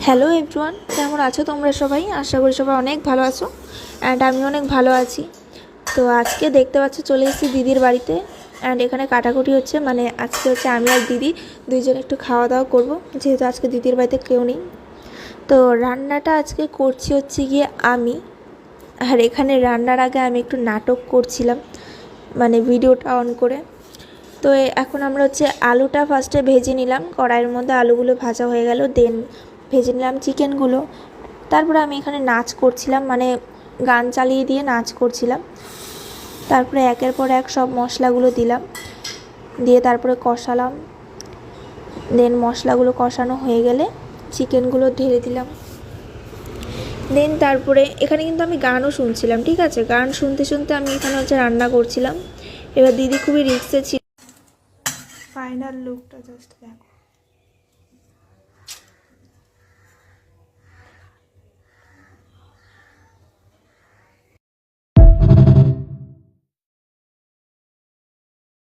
Hello everyone, কেমন আছো তোমরা সবাই? আশা করি সবাই অনেক ভালো আছো অ্যান্ড আমি অনেক ভালো আছি। তো আজকে দেখতে পাচ্ছ চলে এসেছি দিদির বাড়িতে অ্যান্ড এখানে কাটাকুটি হচ্ছে, মানে আজকে হচ্ছে আমি আর দিদি দুইজন একটু খাওয়া দাওয়া করবো, যেহেতু আজকে দিদির বাড়িতে কেউ নেই। তো রান্নাটা আজকে করছি হচ্ছে গিয়ে আমি, আর এখানে রান্নার আগে আমি একটু নাটক করছিলাম, মানে ভিডিওটা অন করে। তো এখন আমরা হচ্ছে আলুটা ফার্স্টে ভেজে নিলাম, কড়াইয়ের মধ্যে আলুগুলো ভাজা হয়ে গেল, দেন ভেজে নিলাম চিকেনগুলো। তারপরে আমি এখানে নাচ করছিলাম, মানে গান চালিয়ে দিয়ে নাচ করছিলাম। তারপরে একের পর এক সব মশলাগুলো দিলাম, দিয়ে তারপরে কষালাম। দেন মশলাগুলো কষানো হয়ে গেলে চিকেনগুলো ঢেলে দিলাম। দেন তারপরে এখানে কিন্তু আমি গানও শুনছিলাম, ঠিক আছে? গান শুনতে শুনতে আমি এখানে হচ্ছে রান্না করছিলাম। এবার দিদি খুবই রিক্সে ছিল। ফাইনাল লুকটা জাস্ট দেখো।